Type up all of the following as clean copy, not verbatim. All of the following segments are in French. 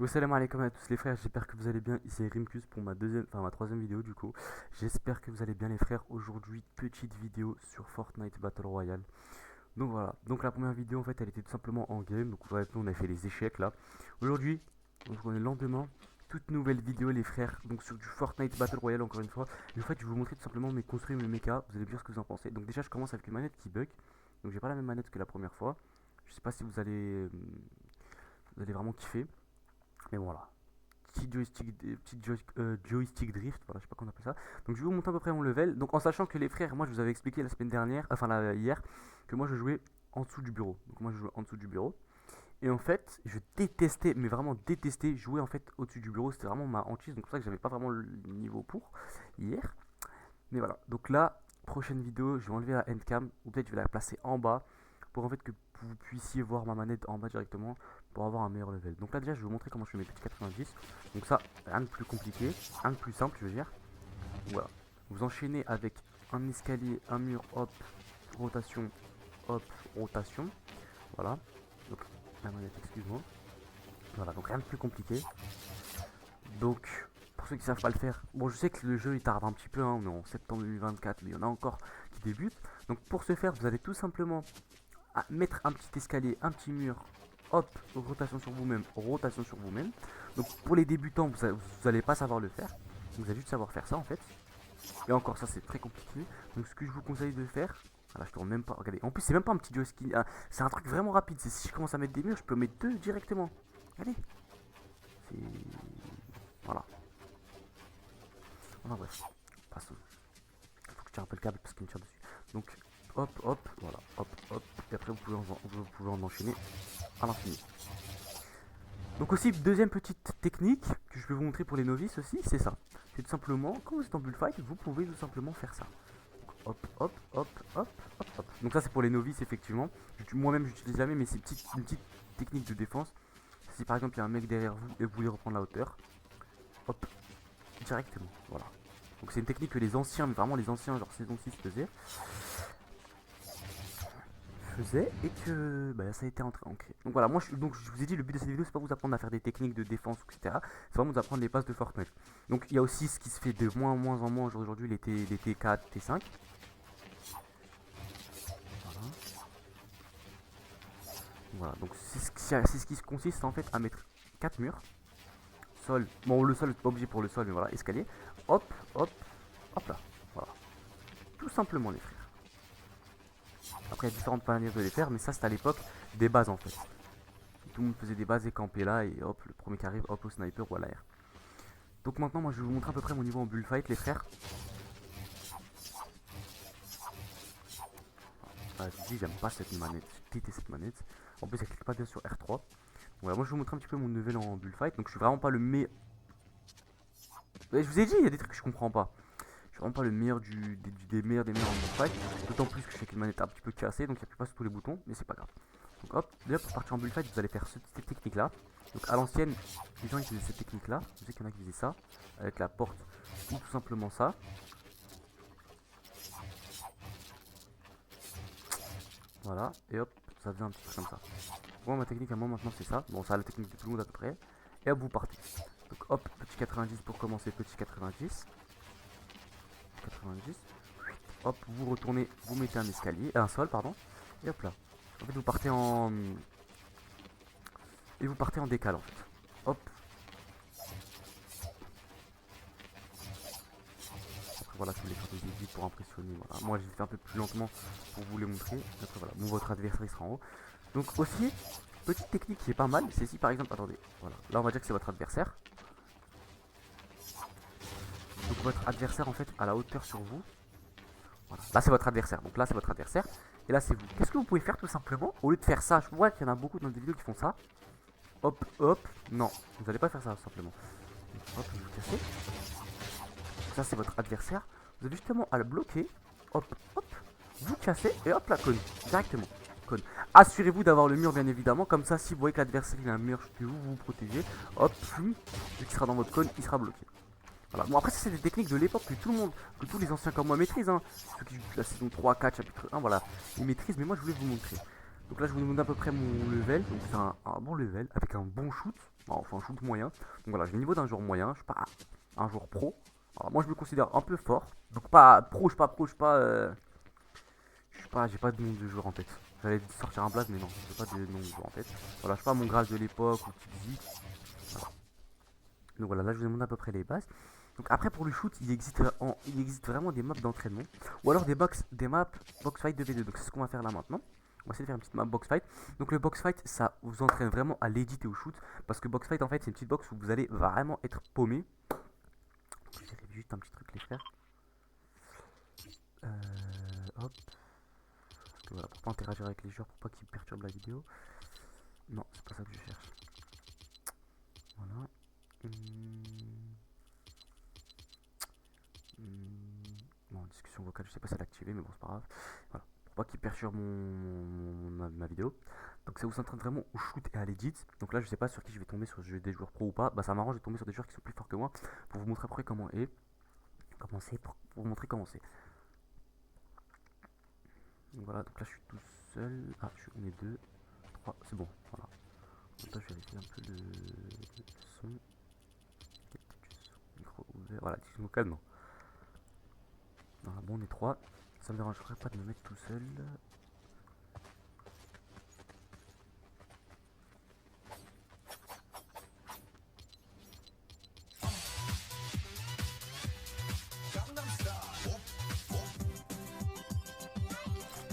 Salam alaikum à tous les frères, j'espère que vous allez bien. Ici Rimkus pour ma troisième vidéo du coup. J'espère que vous allez bien les frères. Aujourd'hui, petite vidéo sur Fortnite Battle Royale. Donc voilà, donc la première vidéo en fait elle était tout simplement en game. Donc on a fait les échecs là. Aujourd'hui, donc on est le lendemain. Toute nouvelle vidéo les frères, donc sur du Fortnite Battle Royale encore une fois. Et en fait je vais vous montrer tout simplement mes construire mes mechas. Vous allez me dire ce que vous en pensez. Donc déjà je commence avec une manette qui bug. Donc j'ai pas la même manette que la première fois. Je sais pas si vous allez vraiment kiffer. Mais voilà, petit joystick drift, voilà, je sais pas comment on appelle ça. Donc je vais vous montrer à peu près mon level. Donc en sachant que les frères, moi je vous avais expliqué la semaine dernière, hier, que moi je jouais en dessous du bureau. Donc moi je jouais en dessous du bureau. Et en fait, je détestais, mais vraiment détestais jouer en fait au-dessus du bureau. C'était vraiment ma hantise. Donc c'est pour ça que j'avais pas vraiment le niveau pour hier. Mais voilà. Donc là, prochaine vidéo, je vais enlever la endcam, ou peut-être je vais la placer en bas pour en fait que vous puissiez voir ma manette en bas directement pour avoir un meilleur level. Donc là déjà je vais vous montrer comment je fais mes petits 90. Donc ça, rien de plus compliqué, rien de plus simple je veux dire. Voilà. Vous enchaînez avec un escalier, un mur, hop, rotation, hop, rotation. Voilà. Donc la manette, excuse-moi. Voilà, donc rien de plus compliqué. Donc pour ceux qui ne savent pas le faire, bon je sais que le jeu il tarde un petit peu, hein, on est en septembre 2024, mais il y en a encore qui débutent. Donc pour ce faire, vous allez tout simplement mettre un petit escalier, un petit mur, hop, rotation sur vous-même, rotation sur vous-même. Donc pour les débutants, vous n'allez pas savoir le faire. Vous allez juste savoir faire ça en fait. Et encore ça c'est très compliqué. Donc ce que je vous conseille de faire, voilà je tourne même pas, regardez, en plus c'est même pas un petit joystick, c'est un truc vraiment rapide. C'est si je commence à mettre des murs, je peux mettre deux directement. Regardez, c'est... Voilà. Enfin bref, passons. Il faut que je tire un peu le câble parce qu'il me tire dessus. Donc hop, hop, voilà, hop, hop. Et après vous pouvez en enchaîner à l'infini. Donc aussi, deuxième petite technique que je vais vous montrer pour les novices aussi, c'est ça. C'est tout simplement, quand vous êtes en bullfight, vous pouvez tout simplement faire ça. Donc, hop, hop, hop, hop, hop, hop. Donc ça c'est pour les novices effectivement. Moi-même j'utilise jamais, mais c'est une petite technique de défense. Si par exemple il y a un mec derrière vous et vous voulez reprendre la hauteur, hop, directement, voilà. Donc c'est une technique que les anciens, mais vraiment les anciens, genre saison 6 faisaient. Et que bah, ça a été ancré. Donc voilà, donc, je vous ai dit, le but de cette vidéo, c'est pas vous apprendre à faire des techniques de défense, etc. C'est vraiment vous apprendre les bases de Fortnite. Donc il y a aussi ce qui se fait de moins en moins aujourd'hui, les T4, T5. Voilà. Voilà, donc c'est ce qui consiste en fait à mettre 4 murs. Sol, bon le sol, c'est pas obligé pour le sol, mais voilà, escalier. Hop, hop, hop là. Voilà. Tout simplement les frères. Après il y a différentes manières de les faire, mais ça c'est à l'époque des bases en fait. Tout le monde faisait des bases et campait là, et hop, le premier qui arrive, hop, au sniper ou à l'air. Donc maintenant, moi je vais vous montrer à peu près mon niveau en bullfight, les frères. Ah, je dis, j'aime pas cette manette, je déteste cette manette. En plus, elle clique pas bien sur R3. Voilà, moi je vais vous montrer un petit peu mon level en bullfight. Donc je suis vraiment pas le meilleur. Je vous ai dit, il y a des trucs que je comprends pas. Je suis vraiment pas le meilleur des meilleurs en bullfight. D'autant plus que je sais que une manette un petit peu cassée, donc il appuie pas sur tous les boutons, mais c'est pas grave. Donc hop, déjà pour partir en bullfight, vous allez faire cette technique là. Donc à l'ancienne, les gens ils faisaient cette technique là. Je sais qu'il y en a qui faisaient ça, avec la porte, ou tout simplement ça. Voilà, et hop, ça devient un petit peu comme ça. Moi, ma technique à moi maintenant c'est ça. Bon, ça la technique de tout le monde à peu près. Et hop, vous partez. Donc hop, petit 90 pour commencer, petit 90. 90. Hop, vous retournez, vous mettez un escalier, un sol, pardon. Et hop là. En fait, vous partez en. Et vous partez en décale en fait. Hop. Après, voilà, je vous les faire des edits pour impressionner. Voilà. Moi, j'ai fait un peu plus lentement pour vous les montrer. Après, voilà, bon, votre adversaire il sera en haut. Donc, aussi, petite technique qui est pas mal, c'est si par exemple, attendez, voilà, là on va dire que c'est votre adversaire. Donc, votre adversaire en fait à la hauteur sur vous. Voilà. Là, c'est votre adversaire. Donc, là, c'est votre adversaire. Et là, c'est vous. Qu'est-ce que vous pouvez faire tout simplement au lieu de faire ça? Je vois qu'il y en a beaucoup dans des vidéos qui font ça. Hop, hop. Non, vous n'allez pas faire ça tout simplement. Hop, vous cassez. Ça, c'est votre adversaire. Vous avez justement à le bloquer. Hop, hop. Vous cassez et hop, la conne. Directement. Conne. Assurez-vous d'avoir le mur, bien évidemment. Comme ça, si vous voyez que l'adversaire il a un mur que vous vous protégez, hop, vu qu'il sera dans votre conne, il sera bloqué. Voilà. Bon, après, ça, c'est des techniques de l'époque que tout le monde, que tous les anciens comme moi maîtrisent. Hein. Ceux qui jouent la saison 3, 4, chapitre 1, voilà, ils maîtrisent. Mais moi, je voulais vous montrer. Donc là je vous demande à peu près mon level. Donc c'est un bon level avec un bon shoot. Enfin un shoot moyen. Donc voilà, j'ai le niveau d'un joueur moyen. Je suis pas un joueur pro. Alors, moi je me considère un peu fort. Donc pas pro, je suis pas pro, je suis pas. J'ai pas de nom de joueur en tête. J'allais sortir un blaze mais non, j'ai pas de nom de joueur en tête. Voilà, je suis pas mon grade de l'époque ou Tipsy. Voilà. Donc voilà, là je vous demande à peu près les bases. Donc après pour le shoot, il existe vraiment des maps d'entraînement. Ou alors des maps box fight 2v2. Donc c'est ce qu'on va faire là maintenant. On va essayer de faire une petite map box fight. Donc le box fight, ça vous entraîne vraiment à l'edit et au shoot. Parce que box fight en fait c'est une petite box où vous allez vraiment être paumé. Je dirais juste un petit truc les frères. Hop. Parce que voilà, pour pas interagir avec les joueurs, pour pas qu'ils perturbent la vidéo. Non, c'est pas ça que je cherche. Voilà. Bon, discussion vocale, je sais pas si elle est activée, mais bon, c'est pas grave. Voilà, pour pas qu'il perturbe ma vidéo. Donc, ça vous entraîne vraiment au shoot et à l'edit. Donc là, je sais pas sur qui je vais tomber, sur des joueurs pro ou pas. Bah, ça m'arrange de tomber sur des joueurs qui sont plus forts que moi pour vous montrer après comment est. Commencer pour vous montrer comment c'est. Donc voilà, donc là, je suis tout seul. Ah, on est deux, trois, c'est bon, voilà. Donc là, je vérifie un peu le son. Micro ouvert, voilà, discussion vocale, non. Bon, on est 3. Ça me dérangerait pas de me mettre tout seul.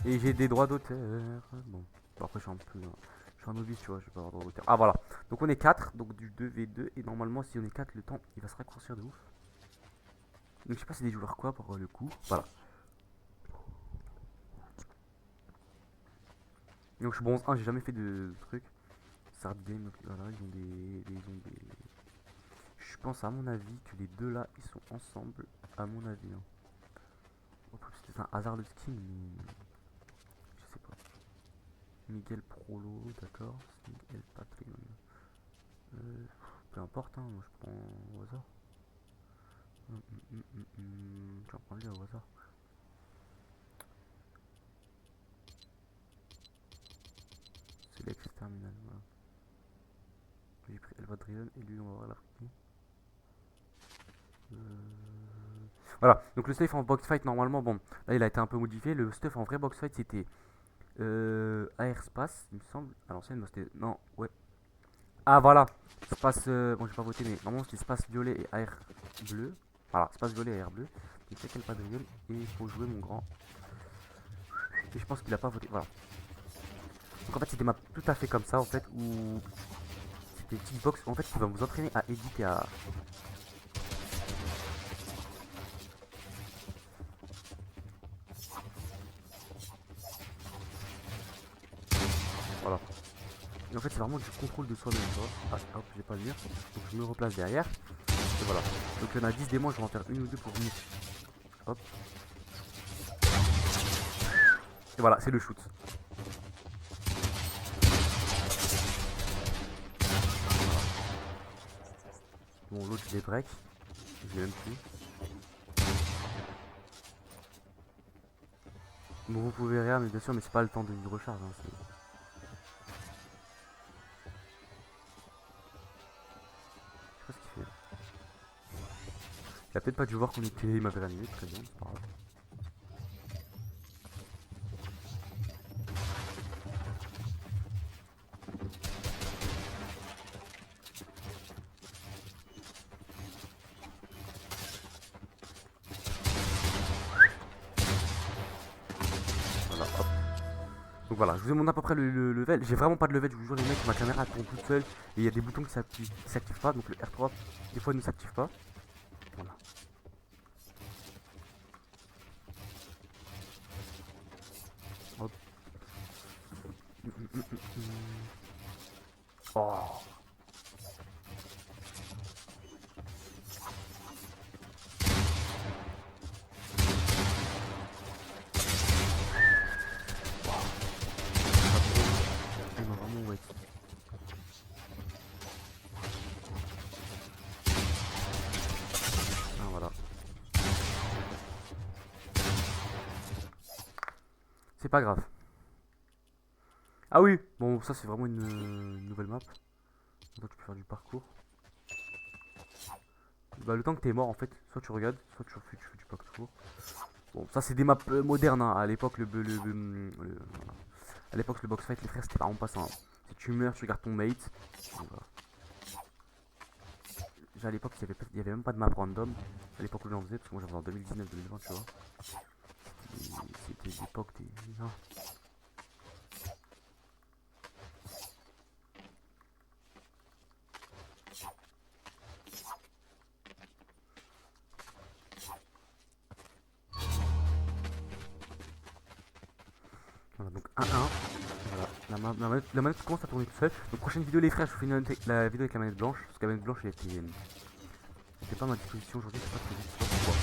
Et j'ai des droits d'auteur. Bon, après je suis un peu. Je suis un novice, tu vois, je vais pas avoir droit d'auteur. Ah voilà. Donc on est 4, donc du 2v2. Et normalement, si on est 4, le temps il va se raccourcir de ouf. Donc je sais pas si c'est des joueurs quoi pour le coup. Voilà. Donc je suis bronze 1, j'ai jamais fait de truc. Sard game, donc voilà, ils ont des. Je pense à mon avis que les deux là ils sont ensemble. À mon avis. Hein. C'était un hasard de skin, mais. Je sais pas. Miguel Prolo, d'accord. Miguel Patreon. Peu importe, hein, moi je prends au hasard. Je vais prendre lui au hasard. Select terminal, voilà. J'ai pris Elvadrion et lui on va voir la partie. Voilà, donc le stuff en box fight normalement, bon, là il a été un peu modifié. Le stuff en vrai box fight c'était Air-Space, il me semble. À l'ancienne, moi c'était. Non, ouais. Ah voilà, espace. Bon, j'ai pas voté, mais normalement c'était espace violet et air bleu. Voilà, espace violet et air bleu. Il fait quel pas de gueule et il faut jouer mon grand. Et je pense qu'il a pas voté. Voilà. Donc en fait, c'est des maps tout à fait comme ça en fait où c'est des petites box en fait qui vont vous entraîner à éditer à. Voilà. Et en fait, c'est vraiment du contrôle de soi-même, tu vois. Ah, hop, j'ai pas le lire. Donc je me replace derrière. Et voilà. Donc il y en a 10 démons, je vais en faire une ou deux pour venir. Hop. Et voilà, c'est le shoot. Bon, l'autre je les break. Je l'ai même plus. Bon, vous pouvez rien, mais bien sûr, mais c'est pas le temps de recharge. Hein, je sais pas ce qu'il fait. Il a peut-être pas dû voir qu'on était. Il m'avait réanimé, très bien, c'est pas grave. Voilà, hop. Donc voilà, je vous ai montré à peu près le level. J'ai vraiment pas de level, je vous jure, les mecs, ma caméra tourne toute seule. Et il y a des boutons qui s'activent pas, donc le R3, des fois, ne s'active pas. Voilà. Hop. Oh. Il m'a vraiment wet. Ah voilà. C'est pas grave. Ah oui, bon ça c'est vraiment une nouvelle map. Donc tu peux faire du parcours. Bah le temps que t'es mort en fait, soit tu regardes, soit tu fais du parcours. Bon ça c'est des maps modernes hein. À l'époque voilà. À l'époque le box fight les frères c'était vraiment pas ça hein. Si tu meurs tu gardes ton mate. Donc, voilà. Déjà à l'époque il y avait même pas de map random. À l'époque où j'en faisais, parce que moi j'en faisais en 2019-2020 tu vois. C'était l'époque des... Non. Voilà, donc 1-1. Voilà, la manette commence à tourner tout seul. Donc prochaine vidéo les frères, je vous fais la vidéo avec la manette blanche. Parce que la manette blanche elle était pas à ma disposition aujourd'hui, je sais pas très vite pourquoi.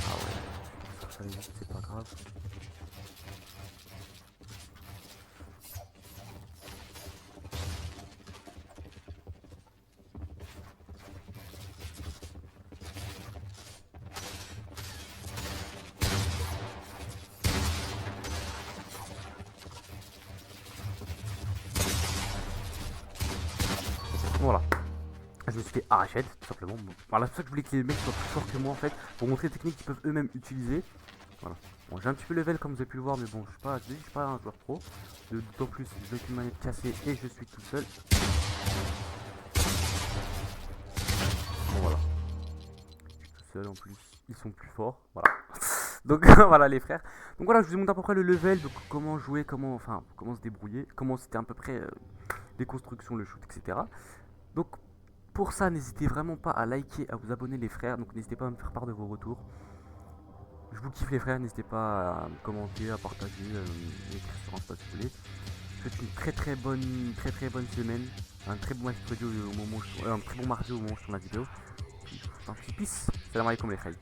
Ah ouais, ça vite, c'est pas grave. Voilà. Je me suis fait arrachette, tout simplement. Bon. Voilà, c'est pour ça que je voulais que les mecs soient plus forts que moi en fait, pour montrer les techniques qu'ils peuvent eux-mêmes utiliser. Voilà. Bon, j'ai un petit peu level comme vous avez pu le voir, mais bon, je suis pas un joueur pro. D'autant plus, je joue avec une manette cassée et je suis tout seul. Bon, voilà. Je suis tout seul en plus, ils sont plus forts. Voilà. Donc voilà les frères. Donc voilà, je vous ai montré à peu près le level, donc comment jouer, comment se débrouiller, comment c'était à peu près les constructions, le shoot, etc. Donc pour ça, n'hésitez vraiment pas à liker, à vous abonner les frères. Donc n'hésitez pas à me faire part de vos retours. Je vous kiffe les frères, n'hésitez pas à commenter, à partager, écrire sur Insta si vous voulez. Je vous souhaite une très bonne semaine, un très bon mercredi au moment où un très bon mardi au moment où je tourne la vidéo. Puis je vous souhaite un petit peace. Salam alaikum les frères.